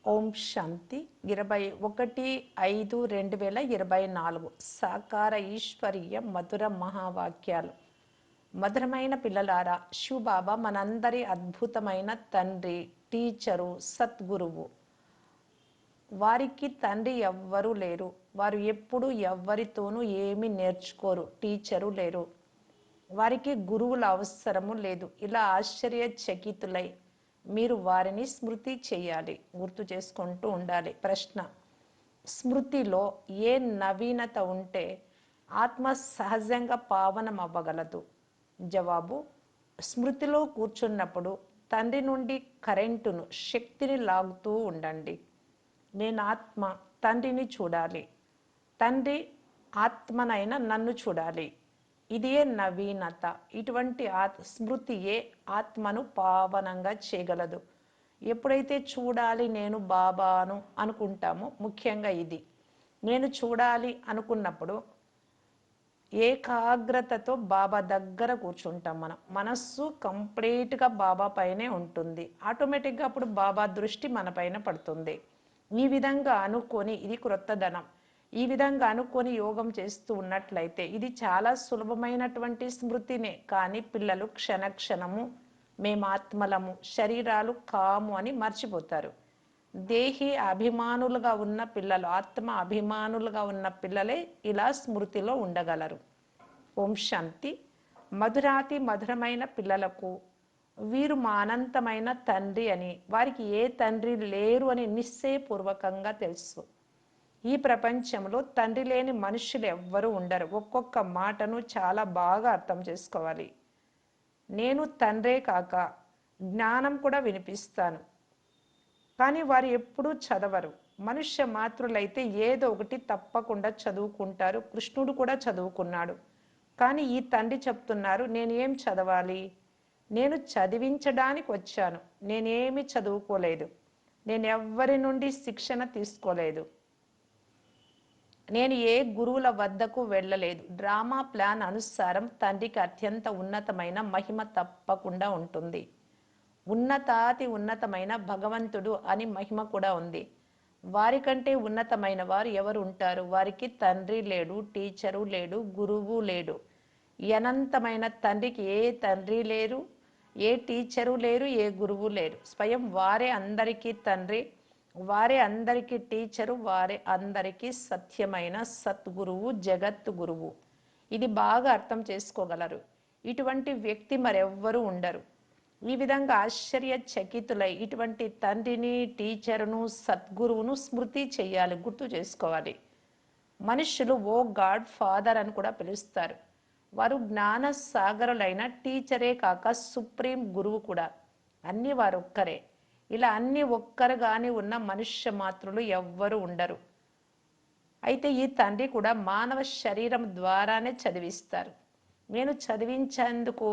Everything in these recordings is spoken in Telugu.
ఓం శాంతి 21/5/2024 సాకార ఈశ్వరీయ మధుర మహావాక్యాలు. మధురమైన పిల్లలారా, శివబాబా మనందరి అద్భుతమైన తండ్రి, టీచరు, సద్గురువు. వారికి తండ్రి ఎవ్వరూ లేరు. వారు ఎప్పుడు ఎవ్వరితోనూ ఏమీ నేర్చుకోరు. టీచరు లేరు. వారికి గురువుల అవసరము లేదు. ఇలా ఆశ్చర్యచకితులై మీరు వారిని స్మృతి చేయాలి, గుర్తు చేసుకుంటూ ఉండాలి. ప్రశ్న: స్మృతిలో ఏ నవీనత ఉంటే ఆత్మ సహజంగా పావనం అవ్వగలదు? జవాబు: స్మృతిలో కూర్చున్నప్పుడు తండ్రి నుండి కరెంటును, శక్తిని లాగుతూ ఉండండి. నేను ఆత్మ, తండ్రిని చూడాలి. తండ్రి ఆత్మనైన నన్ను చూడాలి. ఇదే నవీనత. ఇటువంటి స్మృతియే ఆత్మను పావనంగా చేయగలదు. ఎప్పుడైతే చూడాలి నేను బాబాను అనుకుంటామో, ముఖ్యంగా ఇది నేను చూడాలి అనుకున్నప్పుడు ఏకాగ్రతతో బాబా దగ్గర కూర్చుంటాం. మనస్సు కంప్లీట్గా బాబా పైనే ఉంటుంది. ఆటోమేటిక్గా అప్పుడు బాబా దృష్టి మన పైన పడుతుంది. ఈ విధంగా అనుకొని, ఇది క్రొత్తదనం, ఈ విధంగా అనుకొని యోగం చేస్తూ ఉన్నట్లయితే ఇది చాలా సులభమైనటువంటి స్మృతినే. కానీ పిల్లలు క్షణక్షణము మేము ఆత్మలము, శరీరాలు కాము అని మర్చిపోతారు. దేహి అభిమానులుగా ఉన్న పిల్లలు, ఆత్మ అభిమానులుగా ఉన్న పిల్లలే ఇలా స్మృతిలో ఉండగలరు. ఓం శాంతి. మధురాతి మధురమైన పిల్లలకు వీరు మా అనంతమైన తండ్రి అని, వారికి ఏ తండ్రి లేరు అని నిశ్చయపూర్వకంగా తెలుసు. ఈ ప్రపంచంలో తండ్రి లేని మనుషులు ఎవ్వరూ ఉండరు. ఒక్కొక్క మాటను చాలా బాగా అర్థం చేసుకోవాలి. నేను తండ్రే కాక జ్ఞానం కూడా వినిపిస్తాను, కానీ వారు ఎప్పుడూ చదవరు. మనుష్య మాతృలైతే ఏదో ఒకటి తప్పకుండా చదువుకుంటారు. కృష్ణుడు కూడా చదువుకున్నాడు. కానీ ఈ తండ్రి చెప్తున్నారు, నేను ఏం చదవాలి? నేను చదివించడానికి వచ్చాను. నేనేమి చదువుకోలేదు. నేను ఎవ్వరి నుండి శిక్షణ తీసుకోలేదు. నేను ఏ గురువుల వద్దకు వెళ్ళలేదు. డ్రామా ప్లాన్ అనుసారం తండ్రికి అత్యంత ఉన్నతమైన మహిమ తప్పకుండా ఉంటుంది. ఉన్నతాతి ఉన్నతమైన భగవంతుడు అని మహిమ కూడా ఉంది. వారికంటే ఉన్నతమైన వారు ఎవరు ఉంటారు? వారికి తండ్రి లేడు, టీచరు లేడు, గురువు లేడు. అనంతమైన తండ్రికి ఏ తండ్రి లేరు, ఏ టీచరు లేరు, ఏ గురువు లేరు. స్వయం వారే అందరికీ తండ్రి, వారే అందరికీ టీచరు, వారే అందరికీ సత్యమైన సద్గురువు, జగత్ గురువు. ఇది బాగా అర్థం చేసుకోగలరు. ఇటువంటి వ్యక్తి మరెవ్వరూ ఉండరు. ఈ విధంగా ఆశ్చర్యచకితులై ఇటువంటి తండ్రిని, టీచరును, సద్గురువును స్మృతి చెయ్యాలి, గుర్తు చేసుకోవాలి. మనుషులు ఓ గాడ్ ఫాదర్ అని కూడా పిలుస్తారు. వారు జ్ఞాన సాగరులైన టీచరే కాక సుప్రీం గురువు కూడా. అన్ని వారు ఒక్కరే. ఇలా అన్ని ఒక్కరుగానే ఉన్న మనుష్య మాత్రులు ఎవ్వరూ ఉండరు. అయితే ఈ తండ్రి కూడా మానవ శరీరం ద్వారానే చదివిస్తారు. నేను చదివించేందుకు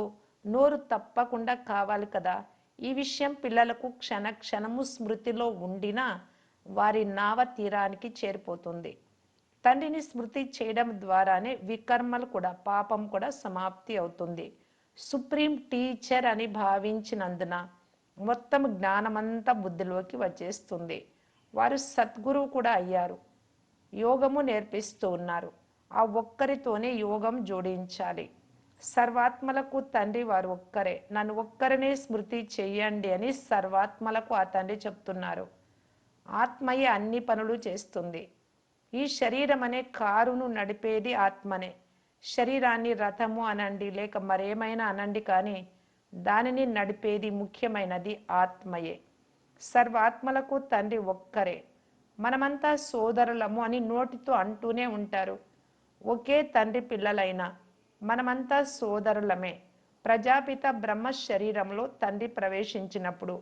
నోరు తప్పకుండా కావాలి కదా. ఈ విషయం పిల్లలకు క్షణక్షణము స్మృతిలో ఉండినా వారి నావ తీరానికి చేరిపోతుంది. తండ్రిని స్మృతి చేయడం ద్వారానే వికర్మలు కూడా, పాపం కూడా సమాప్తి అవుతుంది. సుప్రీం టీచర్ అని భావించినందున మొత్తం జ్ఞానమంతా బుద్ధిలోకి వచ్చేస్తుంది. వారు సద్గురువు కూడా అయ్యారు. యోగము నేర్పిస్తూ ఉన్నారు. ఆ ఒక్కరితోనే యోగం జోడించాలి. సర్వాత్మలకు తండ్రి వారు ఒక్కరే. నన్ను ఒక్కరినే స్మృతి చెయ్యండి అని సర్వాత్మలకు ఆ తండ్రి చెప్తున్నారు. ఆత్మయే అన్ని పనులు చేస్తుంది. ఈ శరీరం అనే కారును నడిపేది ఆత్మనే. శరీరాన్ని రథము అనండి, లేక మరేమైనా అనండి, కానీ దానిని నడిపేది ముఖ్యమైనది ఆత్మయే. సర్వాత్మలకు తండ్రి ఒక్కరే. మనమంతా సోదరులము అని నోటితో అంటూనే ఉంటారు. ఒకే తండ్రి పిల్లలైన మనమంతా సోదరులమే. ప్రజాపిత బ్రహ్మ శరీరంలో తండ్రి ప్రవేశించినప్పుడు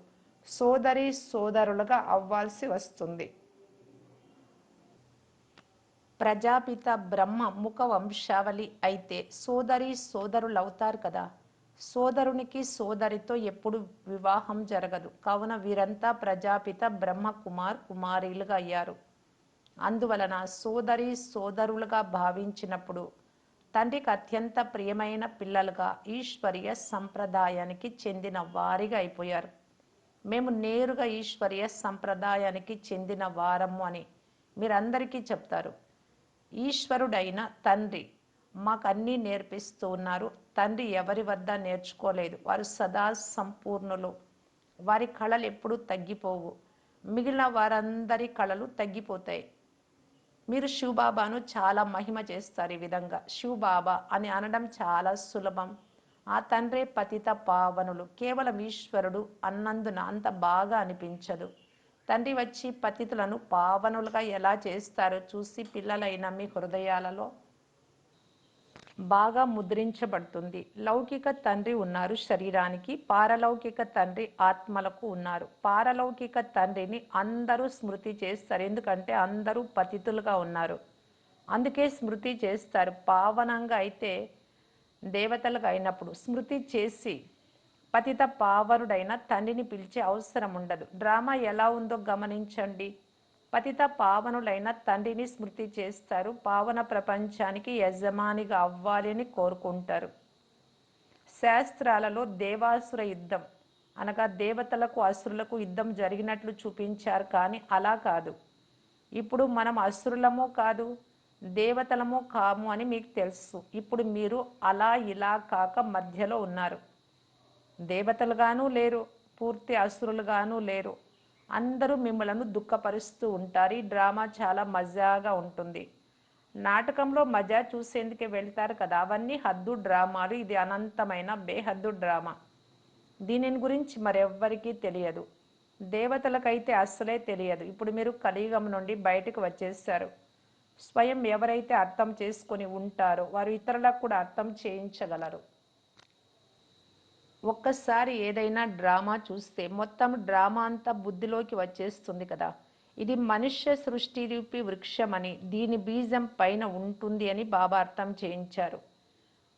సోదరి సోదరులుగా అవ్వాల్సి వస్తుంది. ప్రజాపిత బ్రహ్మ ముఖ వంశావళి అయితే సోదరి సోదరులవుతారు కదా. సోదరునికి సోదరితో ఎప్పుడు వివాహం జరగదు. కావున వీరంతా ప్రజాపిత బ్రహ్మ కుమార్ కుమారీలుగా అయ్యారు. అందువలన సోదరి సోదరులుగా భావించినప్పుడు తండ్రికి అత్యంత ప్రియమైన పిల్లలుగా ఈశ్వరీయ సంప్రదాయానికి చెందిన వారిగా అయిపోయారు. మేము నేరుగా ఈశ్వరీయ సంప్రదాయానికి చెందిన వారము అని మీరందరికీ చెప్తారు. ఈశ్వరుడైన తండ్రి మాకు అన్నీ నేర్పిస్తూ ఉన్నారు. తండ్రి ఎవరి వద్ద నేర్చుకోలేదు. వారు సదా సంపూర్ణులు. వారి కళలు ఎప్పుడూ తగ్గిపోవు. మిగిలిన వారందరి కళలు తగ్గిపోతాయి. మీరు శివబాబాను చాలా మహిమ చేస్తారు. ఈ విధంగా శివబాబా అని అనడం చాలా సులభం. ఆ తండ్రే పతిత పావనులు. కేవలం ఈశ్వరుడు అన్నందున అంత బాగా అనిపించదు. తండ్రి వచ్చి పతితులను పావనులుగా ఎలా చేస్తారో చూసి పిల్లలైన మీ హృదయాలలో బాగా ముద్రించబడుతుంది. లౌకిక తండ్రి ఉన్నారు శరీరానికి, పారలౌకిక తండ్రి ఆత్మలకు ఉన్నారు. పారలౌకిక తండ్రిని అందరూ స్మృతి చేస్తారు, ఎందుకంటే అందరూ పతితులుగా ఉన్నారు. అందుకే స్మృతి చేస్తారు. పావనంగా అయితే దేవతలుగా అయినప్పుడు స్మృతి చేసి పతిత పావనుడైన తండ్రిని పిలిచే అవసరం ఉండదు. డ్రామా ఎలా ఉందో గమనించండి. పతిత పావనులైన తండ్రిని స్మృతి చేస్తారు. పావన ప్రపంచానికి యజమానిగా అవ్వాలి అని కోరుకుంటారు. శాస్త్రాలలో దేవాసుర యుద్ధం అనగా దేవతలకు అసురులకు యుద్ధం జరిగినట్లు చూపించారు, కానీ అలా కాదు. ఇప్పుడు మనం అసురులము కాదు, దేవతలము కాము అని మీకు తెలుసు. ఇప్పుడు మీరు అలా ఇలా కాక మధ్యలో ఉన్నారు. దేవతలుగాను లేరు, పూర్తి అసురులుగాను లేరు. అందరూ మిమ్మలను దుఃఖపరుస్తూ ఉంటారు. ఈ డ్రామా చాలా మజాగా ఉంటుంది. నాటకంలో మజా చూసేందుకే వెళ్తారు కదా, అవన్నీ హద్దు డ్రామాలు. ఇది అనంతమైన బేహద్దు డ్రామా. దీనిని గురించి మరెవ్వరికీ తెలియదు. దేవతలకైతే అస్సలే తెలియదు. ఇప్పుడు మీరు కలియుగం నుండి బయటకు వచ్చేసారు. స్వయం ఎవరైతే అర్థం చేసుకొని ఉంటారో వారు ఇతరులకు కూడా అర్థం చేయించగలరు. ఒక్కసారి ఏదైనా డ్రామా చూస్తే మొత్తం డ్రామా అంతా బుద్ధిలోకి వచ్చేస్తుంది కదా. ఇది మనుష్య సృష్టి రూపి వృక్షమని, దీని బీజం పైన ఉంటుంది అని బాబా అర్థం చేయించారు.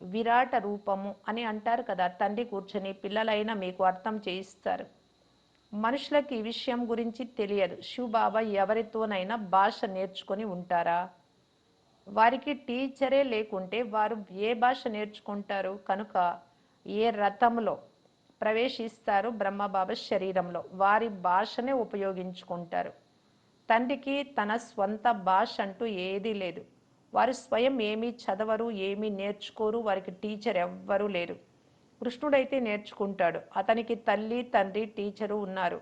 విరాట రూపము అని అంటారు కదా, తండ్రి కూర్చొని పిల్లలైన మీకు అర్థం చేయిస్తారు. మనుషులకు ఈ విషయం గురించి తెలియదు. శివబాబా ఎవరితోనైనా భాష నేర్చుకొని ఉంటారా? వారికి టీచరే లేకుంటే వారు ఏ భాష నేర్చుకుంటారు? కనుక ఏ రథంలో ప్రవేశిస్తారు బ్రహ్మబాబా శరీరంలో, వారి భాషనే ఉపయోగించుకుంటారు. తండ్రికి తన స్వంత భాష అంటూ ఏదీ లేదు. వారు స్వయం ఏమీ చదవరు, ఏమీ నేర్చుకోరు. వారికి టీచర్ ఎవ్వరూ లేరు. కృష్ణుడైతే నేర్చుకుంటాడు. అతనికి తల్లి తండ్రి టీచరు ఉన్నారు.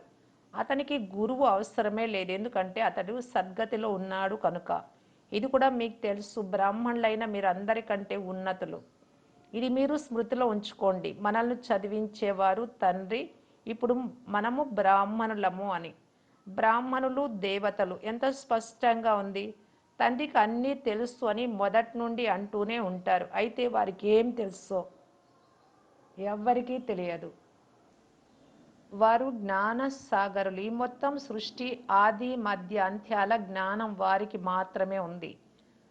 అతనికి గురువు అవసరమే లేదు, ఎందుకంటే అతడు సద్గతిలో ఉన్నాడు కనుక. ఇది కూడా మీకు తెలుసు. బ్రాహ్మణులైన మీరు అందరికంటే ఉన్నతులు. ఇది మీరు స్మృతిలో ఉంచుకోండి. మనల్ని చదివించేవారు తండ్రి. ఇప్పుడు మనము బ్రాహ్మణులము అని. బ్రాహ్మణులు దేవతలు ఎంత స్పష్టంగా ఉంది. తండ్రికి అన్నీ తెలుసు అని మొదటి నుండి అంటూనే ఉంటారు. అయితే వారికి ఏం తెలుసో ఎవ్వరికీ తెలియదు. వారు జ్ఞాన సాగరులు. ఈ మొత్తం సృష్టి ఆది మధ్య అంత్యాల జ్ఞానం వారికి మాత్రమే ఉంది.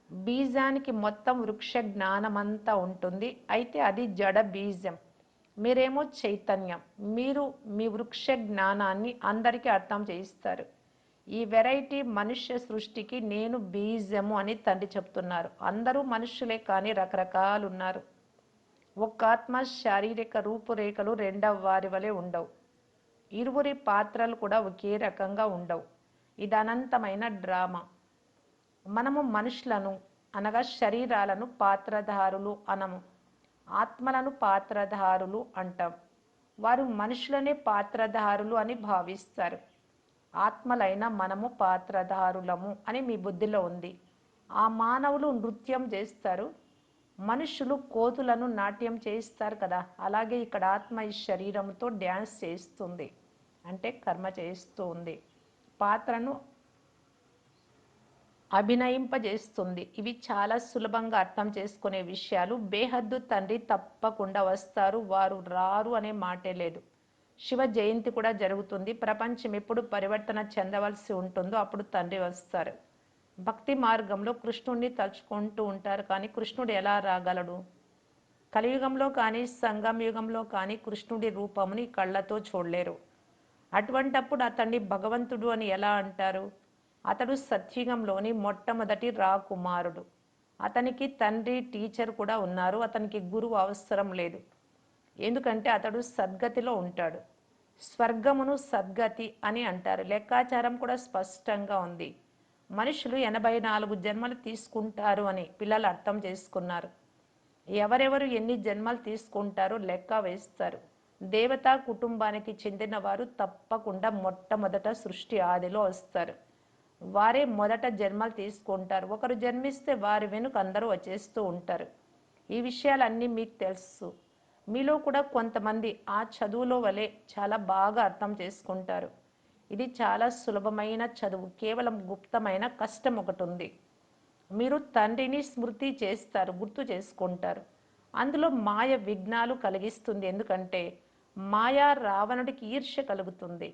బీజానికి మొత్తం వృక్ష జ్ఞానమంతా ఉంటుంది. అయితే అది జడ బీజం. మీరేమో చైతన్యం. మీరు మీ వృక్ష జ్ఞానాన్ని అందరికీ అర్థం చేయిస్తారు. ఈ వెరైటీ మనుష్య సృష్టికి నేను బీజము అని తండ్రి చెప్తున్నారు. అందరూ మనుషులే, కానీ రకరకాలు ఉన్నారు. ఒక్క ఆత్మ శారీరక రూపురేఖలు రెండవ వారి వలె ఉండవు. ఇరువురి పాత్రలు కూడా ఒకే రకంగా ఉండవు. ఇది అనంతమైన డ్రామా. మనము మనుషులను అనగా శరీరాలను పాత్రధారులు అనము, ఆత్మలను పాత్రధారులు అంటాం. వారు మనుషులనే పాత్రధారులు అని భావిస్తారు. ఆత్మలైన మనము పాత్రధారులము అని మీ బుద్ధిలో ఉంది. ఆ మానవులు నృత్యం చేస్తారు, మనుషులు కోతులను నాట్యం చేయిస్తారు కదా. అలాగే ఇక్కడ ఆత్మ ఈ శరీరంతో డ్యాన్స్ చేస్తుంది, అంటే కర్మ చేస్తూ ఉంది, పాత్రను అభినయింపజేస్తుంది. ఇవి చాలా సులభంగా అర్థం చేసుకునే విషయాలు. బేహద్దు తండ్రి తప్పకుండా వస్తారు, వారు రారు అనే మాటే లేదు. శివ జయంతి కూడా జరుగుతుంది. ప్రపంచం ఎప్పుడు పరివర్తన చెందవలసి ఉంటుందో అప్పుడు తండ్రి వస్తారు. భక్తి మార్గంలో కృష్ణుడిని తలుచుకుంటూ ఉంటారు, కానీ కృష్ణుడు ఎలా రాగలడు? కలియుగంలో కానీ సంగం యుగంలో కానీ కృష్ణుడి రూపముని కళ్ళతో చూడలేరు. అటువంటప్పుడు అతన్ని భగవంతుడు అని ఎలా అంటారు? అతడు సత్యుగంలోని మొట్టమొదటి రాకుమారుడు. అతనికి తండ్రి టీచర్ కూడా ఉన్నారు. అతనికి గురువు అవసరం లేదు, ఎందుకంటే అతడు సద్గతిలో ఉంటాడు. స్వర్గమును సద్గతి అని అంటారు. లెక్కాచారం కూడా స్పష్టంగా ఉంది. మనుషులు 84 జన్మలు తీసుకుంటారు అని పిల్లలు అర్థం చేసుకున్నారు. ఎవరెవరు ఎన్ని జన్మలు తీసుకుంటారో లెక్క వేస్తారు. దేవతా కుటుంబానికి చెందిన వారు తప్పకుండా మొట్టమొదట సృష్టి ఆదిలో వస్తారు. వారే మొదట జన్మలు తీసుకుంటారు. ఒకరు జన్మిస్తే వారి వెనుక అందరూ వచ్చేస్తూ ఉంటారు. ఈ విషయాలన్నీ మీకు తెలుసు. మీలో కూడా కొంతమంది ఆ చదువులో వలె చాలా బాగా అర్థం చేసుకుంటారు. ఇది చాలా సులభమైన చదువు. కేవలం గుప్తమైన కష్టం ఒకటి ఉంది. మీరు తండ్రిని స్మృతి చేస్తారు, గుర్తు చేసుకుంటారు. అందులో మాయ విఘ్నాలు కలిగిస్తుంది. ఎందుకంటే మాయ రావణుడికి ఈర్ష్య కలుగుతుంది.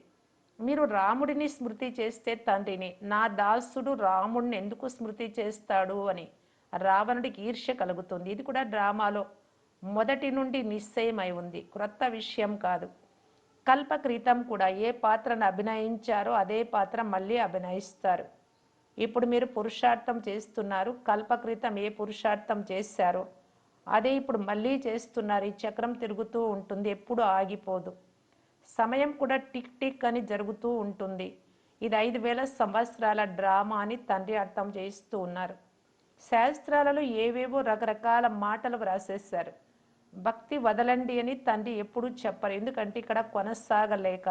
మీరు రాముడిని స్మృతి చేస్తే తండ్రిని, నా దాసుడు రాముడిని ఎందుకు స్మృతి చేస్తాడు అని రావణుడికి ఈర్ష్య కలుగుతుంది. ఇది కూడా డ్రామాలో మొదటి నుండి నిశ్చయమై ఉంది, క్రొత్త విషయం కాదు. కల్పక్రితం కూడా ఏ పాత్రను అభినయించారో అదే పాత్ర మళ్ళీ అభినయిస్తారు. ఇప్పుడు మీరు పురుషార్థం చేస్తున్నారు. కల్పక్రితం ఏ పురుషార్థం చేశారో అదే ఇప్పుడు మళ్ళీ చేస్తున్నారు. ఈ చక్రం తిరుగుతూ ఉంటుంది, ఎప్పుడు ఆగిపోదు. సమయం కూడా టిక్ టిక్ అని జరుగుతూ ఉంటుంది. ఇది 5,000 సంవత్సరాల డ్రామా అని తండ్రి అర్థం చేయిస్తూ ఉన్నారు. శాస్త్రాలలో ఏవేవో రకరకాల మాటలు వ్రాసేశారు. భక్తి వదలండి అని తండ్రి ఎప్పుడూ చెప్పరు. ఎందుకంటే ఇక్కడ కొనసాగలేక,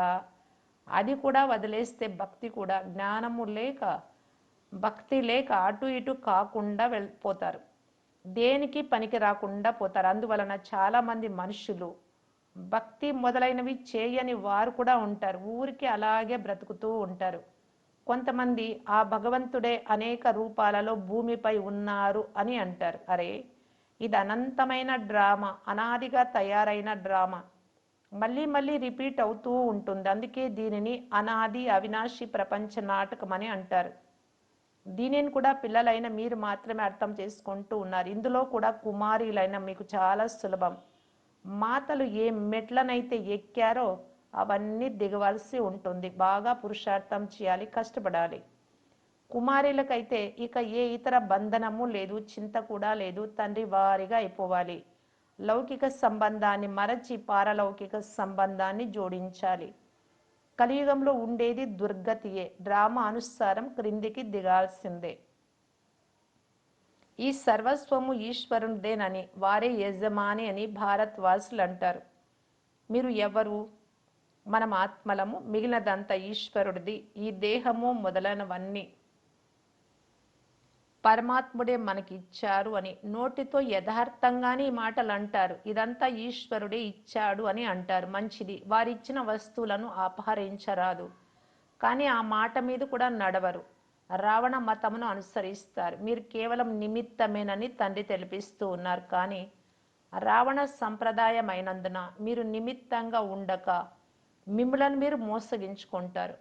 అది కూడా వదిలేస్తే భక్తి కూడా, జ్ఞానము లేక భక్తి లేక అటు ఇటు కాకుండా వెళ్ళిపోతారు. దేనికి పనికి రాకుండా పోతారు. అందువలన చాలామంది మనుషులు భక్తి మొదలైనవి చేయని వారు కూడా ఉంటారు. ఊరికి అలాగే బ్రతుకుతూ ఉంటారు. కొంతమంది ఆ భగవంతుడే అనేక రూపాలలో భూమిపై ఉన్నారు అని అంటారు. అరే, ఇది అనంతమైన డ్రామా, అనాదిగా తయారైన డ్రామా మళ్ళీ మళ్ళీ రిపీట్ అవుతూ ఉంటుంది. అందుకే దీనిని అనాది అవినాశి ప్రపంచ నాటకం అని అంటారు. దీనిని కూడా పిల్లలైన మీరు మాత్రమే అర్థం చేసుకుంటూ ఉన్నారు. ఇందులో కూడా కుమారీలైన మీకు చాలా సులభం. మాతలు ఏ మెట్లనైతే ఎక్కారో అవన్నీ దిగవలసి ఉంటుంది. బాగా పురుషార్థం చేయాలి, కష్టపడాలి. కుమారులకైతే ఇక ఏ ఇతర బంధనము లేదు, చింత కూడా లేదు. తండ్రి వారిగా అయిపోవాలి. లౌకిక సంబంధాన్ని మరచి పారలౌకిక సంబంధాన్ని జోడించాలి. కలియుగంలో ఉండేది దుర్గతియే. డ్రామా అనుసారం క్రిందికి దిగాల్సిందే. ఈ సర్వస్వము ఈశ్వరునిదేనని, వారే యజమాని అని భారత్ వాసులు అంటారు. మీరు ఎవరు? మనం ఆత్మలము, మిగిలినదంతా ఈశ్వరుడిది. ఈ దేహము మొదలైనవన్నీ పరమాత్ముడే మనకి ఇచ్చారు అని నోటితో యథార్థంగానే ఈ మాటలు అంటారు. ఇదంతా ఈశ్వరుడే ఇచ్చాడు అని అంటారు. మంచిది, వారిచ్చిన వస్తువులను అపహరించరాదు. కానీ ఆ మాట మీద కూడా నడవరు. రావణ మతమును అనుసరిస్తారు. మీరు కేవలం నిమిత్తమేనని తండ్రి తెలిపిస్తూ ఉన్నారు. కానీ రావణ సంప్రదాయమైనందున మీరు నిమిత్తంగా ఉండక మిమ్మలను మీరు మోసగించుకుంటారు.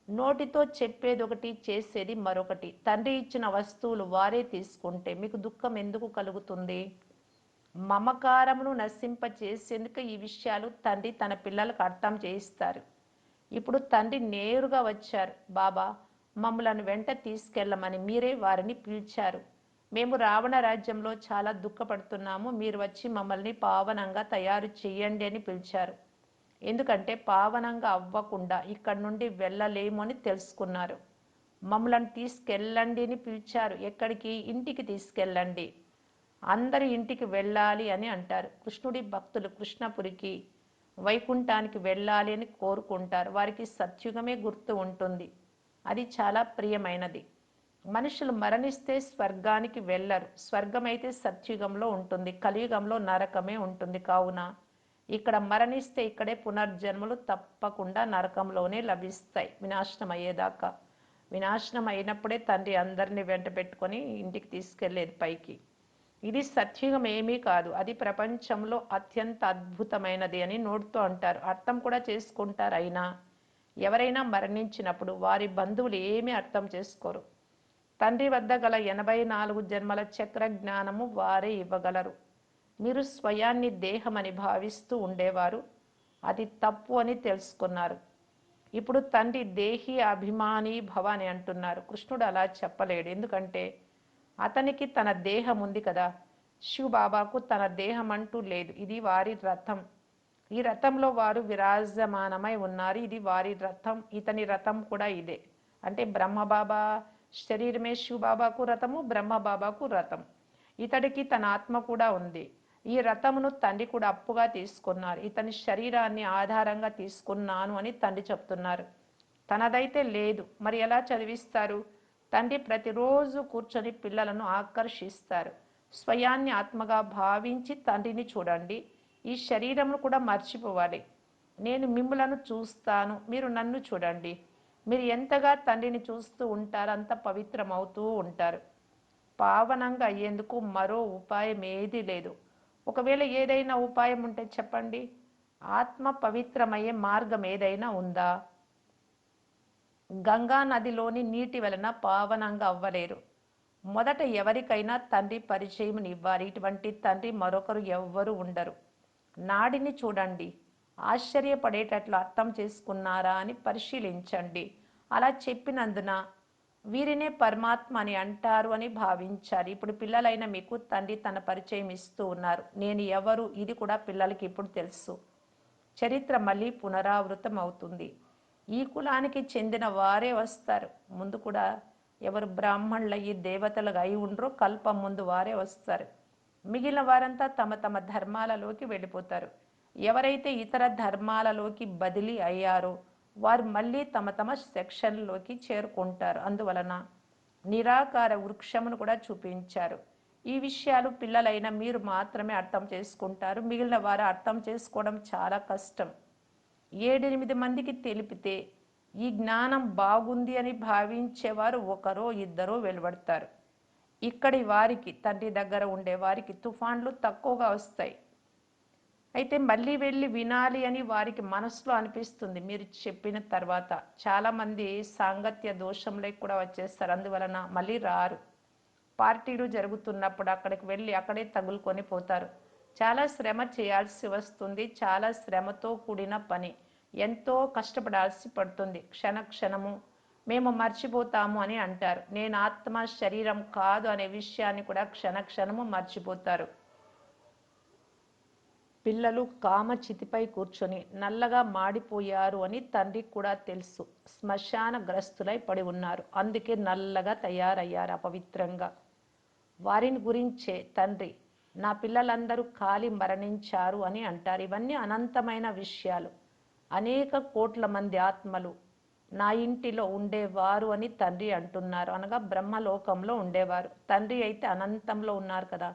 నోటితో చెప్పేది ఒకటి, చేసేది మరొకటి. తండ్రి ఇచ్చిన వస్తువులు వారే తీసుకుంటే మీకు దుఃఖం ఎందుకు కలుగుతుంది? మమకారమును నశింపచేసేందుకు ఈ విషయాలు తండ్రి తన పిల్లలకు అర్థం చేయిస్తారు. ఇప్పుడు తండ్రి నేరుగా వచ్చారు. బాబా, మమ్మలను వెంట తీసుకెళ్ళమని మీరే వారిని పిలిచారు. మేము రావణ రాజ్యంలో చాలా దుఃఖపడుతున్నాము, మీరు వచ్చి మమ్మల్ని పావనంగా తయారు చేయండి అని పిలిచారు. ఎందుకంటే పావనంగా అవ్వకుండా ఇక్కడి నుండి వెళ్ళలేము అని తెలుసుకున్నారు. మమ్మలను తీసుకెళ్ళండి అని పిలిచారు. ఎక్కడికి? ఇంటికి తీసుకెళ్ళండి. అందరి ఇంటికి వెళ్ళాలి అని అంటారు. కృష్ణుడి భక్తులు కృష్ణపురికి, వైకుంఠానికి వెళ్ళాలి అని కోరుకుంటారు. వారికి సత్యుగమే గుర్తు ఉంటుంది. అది చాలా ప్రియమైనది. మనుషులు మరణిస్తే స్వర్గానికి వెళ్ళరు. స్వర్గమైతే సత్యుగంలో ఉంటుంది, కలియుగంలో నరకమే ఉంటుంది. కావున ఇక్కడ మరణిస్తే ఇక్కడే పునర్జన్మలు తప్పకుండా నరకంలోనే లభిస్తాయి, వినాశనం అయ్యేదాకా. వినాశనం అయినప్పుడే తండ్రి అందరినీ వెంట పెట్టుకొని ఇంటికి తీసుకెళ్లేది పైకి. ఇది సత్యుగం ఏమీ కాదు, అది ప్రపంచంలో అత్యంత అద్భుతమైనది అని నోటితో అంటారు, అర్థం కూడా చేసుకుంటారు. అయినా ఎవరైనా మరణించినప్పుడు వారి బంధువులు ఏమీ అర్థం చేసుకోరు. తండ్రి వద్ద గల 84 జన్మల చక్ర జ్ఞానము వారే ఇవ్వగలరు. మీరు స్వయాన్ని దేహమని భావిస్తూ ఉండేవారు, అది తప్పు అని తెలుసుకున్నారు. ఇప్పుడు తండ్రి దేహి అభిమాని భవ అని అంటున్నారు. కృష్ణుడు అలా చెప్పలేడు. ఎందుకంటే అతనికి తన దేహం ఉంది కదా. శివ బాబాకు తన దేహం అంటూ లేదు. ఇది వారి రథం. ఈ రథంలో వారు విరాజమానమై ఉన్నారు. ఇది వారి రథం, ఇతని రథం కూడా ఇదే. అంటే బ్రహ్మబాబా శరీరమే శివబాబాకు రథము, బ్రహ్మబాబాకు రథం. ఇతడికి తన ఆత్మ కూడా ఉంది. ఈ రథమును తండ్రి కూడా అప్పుగా తీసుకున్నారు. ఇతని శరీరాన్ని ఆధారంగా తీసుకున్నాను అని తండ్రి చెప్తున్నారు. తనదైతే లేదు, మరి ఎలా చదివిస్తారు? తండ్రి ప్రతిరోజు కూర్చొని పిల్లలను ఆకర్షిస్తారు. స్వయాన్ని ఆత్మగా భావించి తండ్రిని చూడండి. ఈ శరీరమును కూడా మర్చిపోవాలి. నేను మిమ్ములను చూస్తాను, మీరు నన్ను చూడండి. మీరు ఎంతగా తండ్రిని చూస్తూ ఉంటారో అంత పవిత్రమవుతూ ఉంటారు. పావనంగా అయ్యేందుకు మరో ఉపాయం ఏదీ లేదు. ఒకవేళ ఏదైనా ఉపాయం ఉంటే చెప్పండి. ఆత్మ పవిత్రమయ్యే మార్గం ఏదైనా ఉందా? గంగా నదిలోని నీటి వలన పావనంగా అవ్వలేరు. మొదట ఎవరికైనా తండ్రి పరిచయం ఇవ్వాలి. ఇటువంటి తండ్రి మరొకరు ఎవ్వరు ఉండరు. నాడిని చూడండి, ఆశ్చర్యపడేటట్లు అర్థం చేసుకున్నారా అని పరిశీలించండి. అలా చెప్పినందున వీరినే పరమాత్మ అని అంటారు అని భావించారు. ఇప్పుడు పిల్లలైన మీకు తండ్రి తన పరిచయం ఇస్తూ ఉన్నారు. నేను ఎవరు, ఇది కూడా పిల్లలకి ఇప్పుడు తెలుసు. చరిత్ర మళ్ళీ పునరావృతం అవుతుంది. ఈ కులానికి చెందిన వారే వస్తారు. ముందు కూడా ఎవరు బ్రాహ్మణులు అయ్యి దేవతలుగా అయి ఉండరో కల్పం ముందు వారే వస్తారు. మిగిలిన వారంతా తమ తమ ధర్మాలలోకి వెళ్ళిపోతారు. ఎవరైతే ఇతర ధర్మాలలోకి బదిలీ అయ్యారో వారు మళ్ళీ తమ తమ సెక్షన్లోకి చేరుకుంటారు. అందువలన నిరాకార వృక్షమును కూడా చూపించారు. ఈ విషయాలు పిల్లలైన మీరు మాత్రమే అర్థం చేసుకుంటారు. మిగిలిన వారు అర్థం చేసుకోవడం చాలా కష్టం. 7-8 మందికి తెలిపితే ఈ జ్ఞానం బాగుంది అని భావించేవారు ఒకరో ఇద్దరో వెలువడతారు. ఇక్కడి వారికి, తండ్రి దగ్గర ఉండే వారికి తుఫాన్లు తక్కువగా వస్తాయి. అయితే మళ్ళీ వెళ్ళి వినాలి అని వారికి మనసులో అనిపిస్తుంది మీరు చెప్పిన తర్వాత. చాలామంది సాంగత్య దోషంలోకి కూడా వచ్చేస్తారు. అందువలన మళ్ళీ రారు. పార్టీలు జరుగుతున్నప్పుడు అక్కడికి వెళ్ళి అక్కడే తగులుకొని పోతారు. చాలా శ్రమ చేయాల్సి వస్తుంది. చాలా శ్రమతో కూడిన పని. ఎంతో కష్టపడాల్సి పడుతుంది. క్షణము మేము మర్చిపోతాము అని అంటారు. నేను ఆత్మ శరీరం కాదు అనే విషయాన్ని కూడా క్షణము మర్చిపోతారు. పిల్లలు కామచితిపై కూర్చొని నల్లగా మాడిపోయారు అని తండ్రికి కూడా తెలుసు. శ్మశాన గ్రస్తులై పడి ఉన్నారు. అందుకే నల్లగా తయారయ్యారు అపవిత్రంగా. వారిని గురించే తండ్రి నా పిల్లలందరూ కాలి మరణించారు అని అంటారు. ఇవన్నీ అనంతమైన విషయాలు. అనేక కోట్ల మంది ఆత్మలు నా ఇంటిలో ఉండేవారు అని తండ్రి అంటున్నారు. అనగా బ్రహ్మలోకంలో ఉండేవారు. తండ్రి అయితే అనంతంలో ఉన్నారు కదా.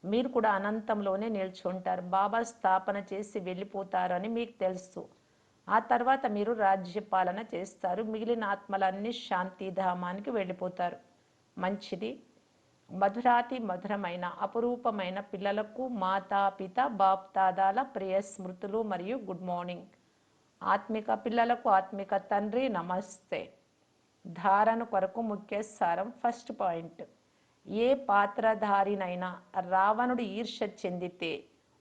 మీరు కూడా అనంతంలోనే నిల్చుంటారు. బాబా స్థాపన చేసి వెళ్ళిపోతారు అని మీకు తెలుసు. ఆ తర్వాత మీరు రాజ్యపాలన చేస్తారు. మిగిలిన ఆత్మలన్నీ శాంతిధామానికి వెళ్ళిపోతారు. మంచిది. మధురాతి మధురమైన అపురూపమైన పిల్లలకు మాతాపిత బాప్దాదాల ప్రియ స్మృతులు మరియు గుడ్ మార్నింగ్. ఆత్మిక పిల్లలకు ఆత్మిక తండ్రి నమస్తే. ధారణ కొరకు ముఖ్య సారం. ఫస్ట్ పాయింట్, ఏ పాత్రధారినైనా రావణుడు ఈర్ష్య చెందితే,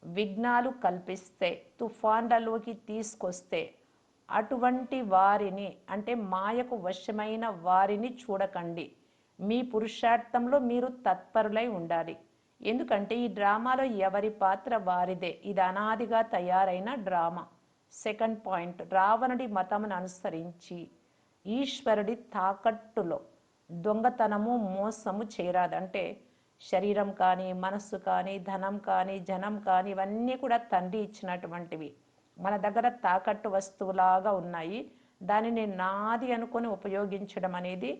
విఘ్నాలు కల్పిస్తే, తుఫాన్లలోకి తీసుకొస్తే అటువంటి వారిని, అంటే మాయకు వశమైన వారిని చూడకండి. మీ పురుషార్థంలో మీరు తత్పరులై ఉండాలి. ఎందుకంటే ఈ డ్రామాలో ఎవరి పాత్ర వారిదే. ఇది అనాదిగా తయారైన డ్రామా. సెకండ్ పాయింట్, రావణుడి మతమును అనుసరించి ఈశ్వరుడి తాకట్టులో దొంగతనము మోసము చేరాదు. అంటే శరీరం కానీ, మనస్సు కానీ, ధనం కానీ, జనం కానీ ఇవన్నీ కూడా తండ్రి ఇచ్చినటువంటివి. మన దగ్గర తాకట్టు వస్తువులాగా ఉన్నాయి. దానిని నాది అనుకొని ఉపయోగించడం అనేది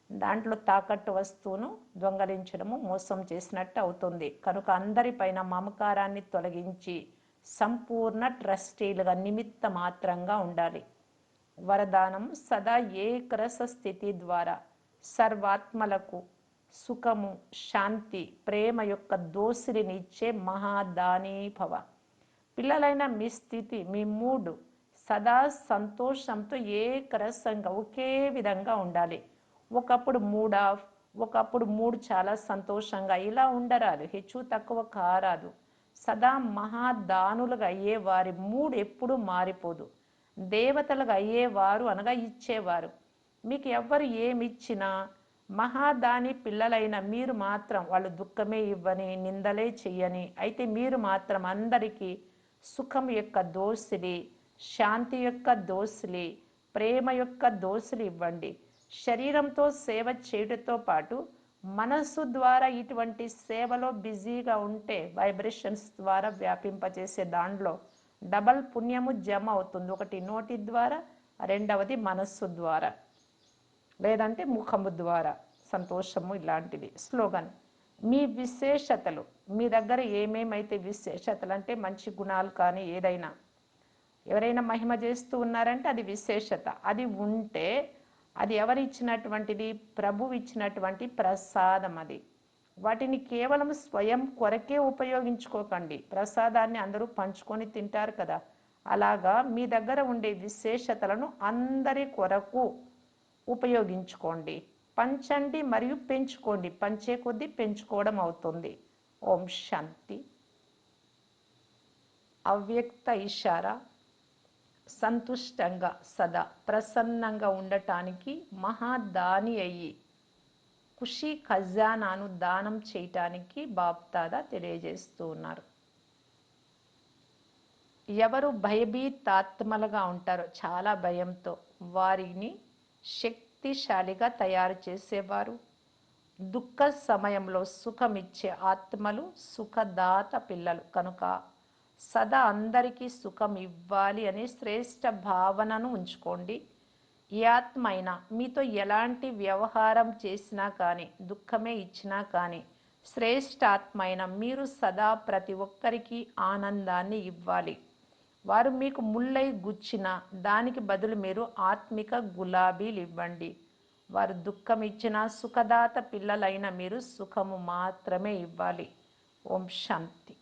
దాంట్లో తాకట్టు వస్తువును దొంగలించడము, మోసం చేసినట్టు అవుతుంది. కనుక అందరిపైన మమకారాన్ని తొలగించి సంపూర్ణ ట్రస్టీలుగా నిమిత్త మాత్రంగా ఉండాలి. వరదానం, సదా ఏకరస స్థితి ద్వారా సర్వాత్మలకు సుఖము, శాంతి, ప్రేమ యొక్క దోసిలినిచ్చే మహాదానీ భవ. పిల్లలైన మీ స్థితి, మీ మూడు సదా సంతోషంతో ఏకరసంగా ఒకే విధంగా ఉండాలి. ఒకప్పుడు మూడ్ ఆఫ్, ఒకప్పుడు మూడ్ చాలా సంతోషంగా, ఇలా ఉండరాదు. హెచ్చు తక్కువ కారాదు. సదా మహాదానులుగా అయ్యే వారి మూడ్ ఎప్పుడూ మారిపోదు. దేవతలుగా అయ్యేవారు అనగా ఇచ్చేవారు. మీకు ఎవ్వరు ఏమిచ్చినా మహాదాని పిల్లలైన మీరు మాత్రం వాళ్ళు దుఃఖమే ఇవ్వని, నిందలే చెయ్యని, అయితే మీరు మాత్రం అందరికీ సుఖం యొక్క దోసిలి, శాంతి యొక్క దోసిలి, ప్రేమ యొక్క దోసిలి ఇవ్వండి. శరీరంతో సేవ చేయడంతో పాటు మనస్సు ద్వారా ఇటువంటి సేవలో బిజీగా ఉంటే వైబ్రేషన్స్ ద్వారా వ్యాపింపచేసే దాంట్లో డబల్ పుణ్యము జమ అవుతుంది. ఒకటి నోటి ద్వారా, రెండవది మనస్సు ద్వారా, లేదంటే ముఖము ద్వారా సంతోషము. ఇలాంటిది స్లోగన్. మీ విశేషతలు, మీ దగ్గర ఏమేమైతే విశేషతలు అంటే మంచి గుణాలు కానీ ఏదైనా ఎవరైనా మహిమ చేస్తూ ఉన్నారంటే అది విశేషత. అది ఉంటే అది ఎవరు ఇచ్చినటువంటిది? ప్రభువు ఇచ్చినటువంటి ప్రసాదం అది. వాటిని కేవలం స్వయం కొరకే ఉపయోగించుకోకండి. ప్రసాదాన్ని అందరూ పంచుకొని తింటారు కదా, అలాగా మీ దగ్గర ఉండే విశేషతలను అందరి కొరకు ఉపయోగించుకోండి. పంచండి మరియు పెంచుకోండి. పంచే కొద్దీ పెంచుకోవడం అవుతుంది. ఓం శాంతి. అవ్యక్త ఇషారా. సంతుష్టంగా సదా ప్రసన్నంగా ఉండటానికి మహాదాని అయ్యి ఖుషీ ఖజానాను దానం చేయటానికి బాప్దాదా తెలియజేస్తూ ఉన్నారు. ఎవరు భయభీతాత్మలుగా ఉంటారో, చాలా భయంతో, వారిని శక్తిశాలిగా తయారు చేసేవారు. దుఃఖ సమయంలో సుఖమిచ్చే ఆత్మలు సుఖదాత పిల్లలు కనుక సదా అందరికీ సుఖం ఇవ్వాలి అనే శ్రేష్ట భావనను ఉంచుకోండి. ఏ ఆత్మ అయినా మీతో ఎలాంటి వ్యవహారం చేసినా కానీ, దుఃఖమే ఇచ్చినా కానీ, శ్రేష్ట ఆత్మ అయినా మీరు సదా ప్రతి ఒక్కరికి ఆనందాన్ని ఇవ్వాలి. వారు మీకు ముళ్ళై గుచ్చిన దానికి బదులు మీరు ఆత్మిక గులాబీలు ఇవ్వండి. వారు దుఃఖం ఇచ్చిన సుఖదాత పిల్లలైన మీరు సుఖము మాత్రమే ఇవ్వాలి. ఓం శాంతి.